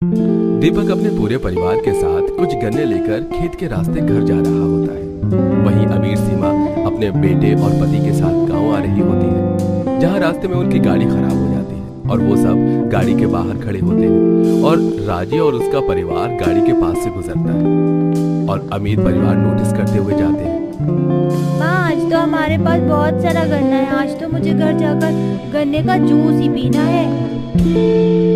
दीपक अपने पूरे परिवार के साथ कुछ गन्ने लेकर खेत के रास्ते घर जा रहा होता है। वहीं अमीर सीमा अपने बेटे और पति के साथ गांव आ रही होती है, जहां रास्ते में उनकी गाड़ी खराब हो जाती है और वो सब गाड़ी के बाहर खड़े होते हैं और राजी और उसका परिवार गाड़ी के पास से गुजरता है और अमीर परिवार नोटिस करते हुए जाते हैं। माँ, आज तो हमारे पास बहुत सारा गन्ना है। आज तो मुझे घर जाकर गन्ने का जूस ही पीना है।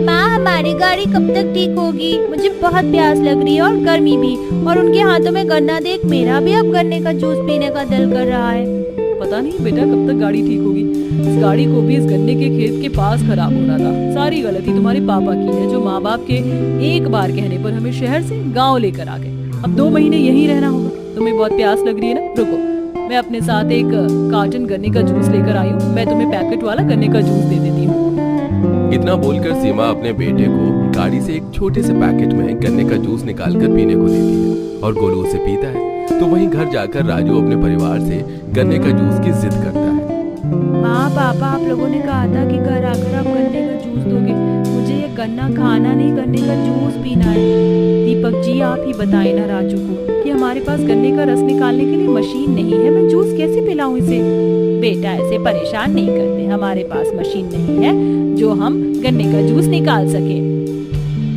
माँ, हमारी गाड़ी कब तक ठीक होगी? मुझे बहुत प्यास लग रही है और गर्मी भी। और उनके हाथों में गन्ना देख मेरा भी अब गन्ने का जूस पीने का दिल कर रहा है। पता नहीं बेटा कब तक गाड़ी ठीक होगी। इस गाड़ी को भी इस गन्ने के खेत के पास खराब होना था। सारी गलती तुम्हारे पापा की है, जो माँ बाप के एक बार कहने पर हमें शहर से गाँव लेकर आ गए। अब 2 महीने यहीं रहना होगा। तुम्हें बहुत प्यास लग रही है ना? रुको, मैं अपने साथ एक कार्टन गन्ने का जूस लेकर आई हूँ। मैं तुम्हें पैकेट वाला गन्ने का जूस दे देती हूँ। इतना बोलकर सीमा अपने बेटे को गाड़ी से एक छोटे से पैकेट में गन्ने का जूस निकालकर पीने को देती है और गोलू उसे पीता है। तो वहीं घर जाकर राजू अपने परिवार से गन्ने का जूस की जिद करता है। माँ, पापा, आप लोगों ने कहा था कि घर आकर आप गन्ने का जूस दोगे। मुझे ये गन्ना खाना नहीं, गन्ने का जूस पीना है। दीपक जी, आप ही बताएं ना राजू को कि हमारे पास गन्ने का रस निकालने के लिए मशीन नहीं है। मैं जूस कैसे पिलाऊं इसे? बेटा, ऐसे परेशान नहीं करते। हमारे पास मशीन नहीं है जो हम गन्ने का जूस निकाल सके।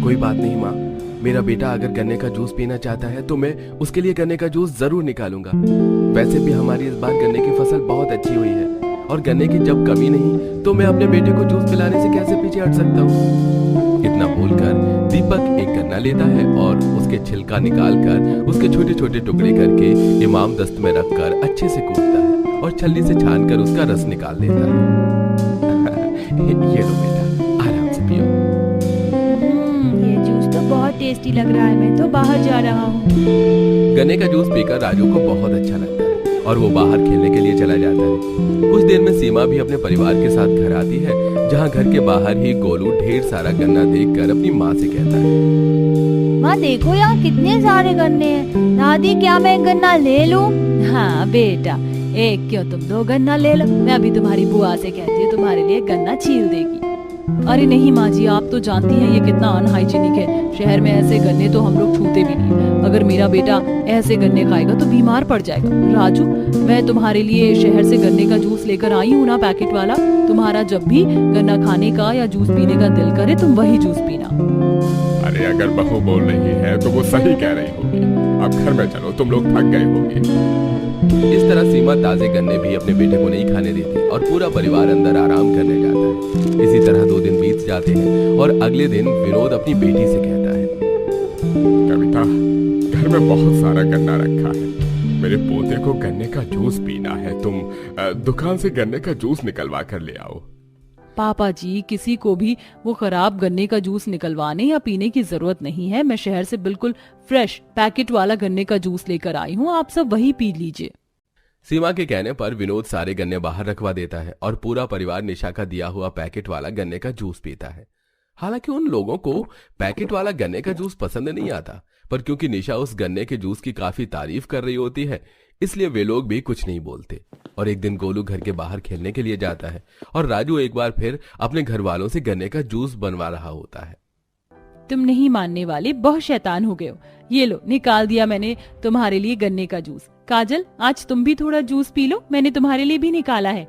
कोई बात नहीं माँ, मेरा बेटा अगर गन्ने का जूस पीना चाहता है तो मैं उसके लिए गन्ने का जूस जरूर निकालूंगा। वैसे भी हमारी इस बार गन्ने की फसल बहुत अच्छी हुई है और गन्ने की जब कमी नहीं तो मैं अपने बेटे को जूस पिलाने से कैसे पीछे हट सकता हूँ। इतना बोलकर दीपक एक गन्ना लेता है और उसके छिलका निकालकर उसके छोटे छोटे टुकड़े करके इमाम दस्त में रखकर अच्छे से कूटता है और छलनी से छानकर उसका रस निकाल देता है। ये लो बेटा, आराम से पियो। ये जूस तो बहुत टेस्टी लग रहा है। मैं तो बाहर जा रहा हूँ। गन्ने का जूस पीकर राजू को बहुत अच्छा लगता है और वो बाहर खेलने के लिए चला जाता है। कुछ देर में सीमा भी अपने परिवार के साथ घर आती है, जहाँ घर के बाहर ही गोलू ढेर सारा गन्ना देखकर अपनी माँ से कहता है, माँ देखो यहाँ कितने सारे गन्ने हैं। दादी, क्या मैं एक गन्ना ले लूँ? हाँ बेटा, एक क्यों तुम 2 गन्ना ले लो। मैं अभी तुम्हारी बुआ से कहती हूँ, तुम्हारे लिए गन्ना छील देगी। अरे नहीं माँ जी, आप तो जानती हैं ये कितना अनहाइजीनिक है। शहर में ऐसे गन्ने तो हम लोग छूते भी नहीं। अगर मेरा बेटा ऐसे गन्ने खाएगा तो बीमार पड़ जाएगा। राजू, मैं तुम्हारे लिए शहर से गन्ने का जूस लेकर आई हूँ ना, पैकेट वाला। तुम्हारा जब भी गन्ना खाने का या जूस पीने का दिल करे तुम वही जूस पीना। अरे अगर बहू बोल रही है तो वो सही कह रही होगी। अब घर में चलो, तुम लोग थक गए होंगे। इस तरह सीमा ताजे गन्ने भी अपने बेटे को नहीं खाने देती और पूरा परिवार अंदर आराम करने जाता है। इसी तरह 2 दिन बीत जाते हैं और अगले दिन विनोद अपनी बेटी से कहता है, कविता, घर में बहुत सारा गन्ना रखा है। मेरे पोते को गन्ने का जूस पीना है। तुम दुकान से गन्ने का जूस निकलवा कर ले आओ। पापा जी, किसी को भी वो खराब गन्ने का जूस निकलवाने या पीने की जरूरत नहीं है। मैं शहर से बिल्कुल फ्रेश पैकेट वाला गन्ने का जूस लेकर आई हूँ। आप सब वही पी लीजिए। सीमा के कहने पर विनोद सारे गन्ने बाहर रखवा देता है और पूरा परिवार निशा का दिया हुआ पैकेट वाला गन्ने का जूस पीता है। हालांकि उन लोगों को पैकेट वाला गन्ने का जूस पसंद नहीं आता, पर क्योंकि निशा उस गन्ने के जूस की काफी तारीफ कर रही होती है, इसलिए वे लोग भी कुछ नहीं बोलते। और एक दिन गोलू घर के बाहर खेलने के लिए जाता है और राजू एक बार फिर अपने घर वालों से गन्ने का जूस बनवा रहा होता है। तुम नहीं मानने वाले, बहुत शैतान हो गए हो। ये लो, निकाल दिया मैंने तुम्हारे लिए गन्ने का जूस। काजल, आज तुम भी थोड़ा जूस पी लो, मैंने तुम्हारे लिए भी निकाला है।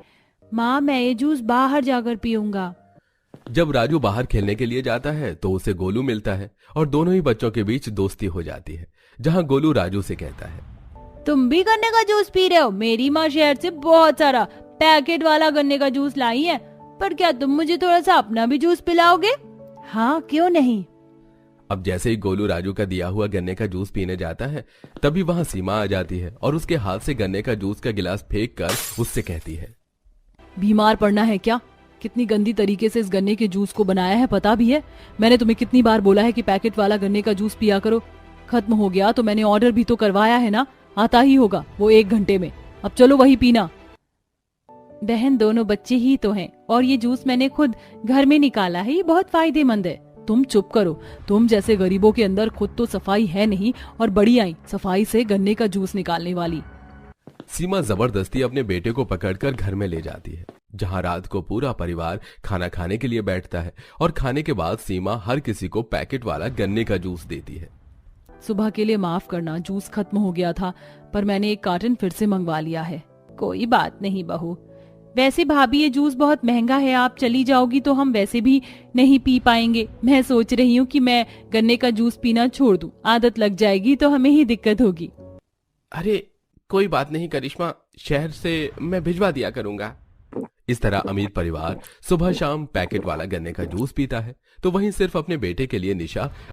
माँ, मैं ये जूस बाहर जाकर पीऊंगा। जब राजू बाहर खेलने के लिए जाता है तो उसे गोलू मिलता है और दोनों ही बच्चों के बीच दोस्ती हो जाती है, जहां गोलू राजू से कहता है, तुम भी गन्ने का जूस पी रहे हो? मेरी माँ शहर से बहुत सारा पैकेट वाला गन्ने का जूस लाई है, पर क्या तुम मुझे थोड़ा सा अपना भी जूस पिलाओगे? हाँ, क्यों नहीं। अब जैसे ही गोलू राजू का दिया हुआ गन्ने का जूस पीने जाता है, तभी वहां सीमा आ जाती है और उसके हाथ से गन्ने का जूस का गिलास फेंक कर उससे कहती है, बीमार पड़ना है क्या? कितनी गंदी तरीके से इस गन्ने के जूस को बनाया है पता भी है? मैंने तुम्हें कितनी बार बोला है कि पैकेट वाला गन्ने का जूस पिया करो। खत्म हो गया तो मैंने ऑर्डर भी तो करवाया है ना, आता ही होगा वो 1 घंटे में। अब चलो वही पीना। बहन, दोनों बच्चे ही तो हैं और ये जूस मैंने खुद घर में निकाला है। ये बहुत फायदेमंद है। तुम चुप करो। तुम जैसे गरीबों के अंदर खुद तो सफाई है नहीं और बड़ी आई सफाई से गन्ने का जूस निकालने वाली। सीमा जबरदस्ती अपने बेटे को पकड़कर घर में ले जाती है, जहां रात को पूरा परिवार खाना खाने के लिए बैठता है और खाने के बाद सीमा हर किसी को पैकेट वाला गन्ने का जूस देती है। सुबह के लिए माफ करना, जूस खत्म हो गया था, पर मैंने एक कार्टन फिर से मंगवा लिया है। कोई बात नहीं बहू। वैसे भाभी ये जूस बहुत महंगा है, आप चली जाओगी तो हम वैसे भी नहीं पी पाएंगे। मैं सोच रही हूँ कि मैं गन्ने का जूस पीना छोड़ दूं, आदत लग जाएगी तो हमें ही दिक्कत होगी। अरे कोई बात नहीं करिश्मा, शहर से मैं भिजवा दिया करूंगा। इस तरह अमीर परिवार सुबह शाम पैकेट वाला गन्ने का जूस पीता है, तो वहीं सिर्फ अपने बेटे के लिए निशा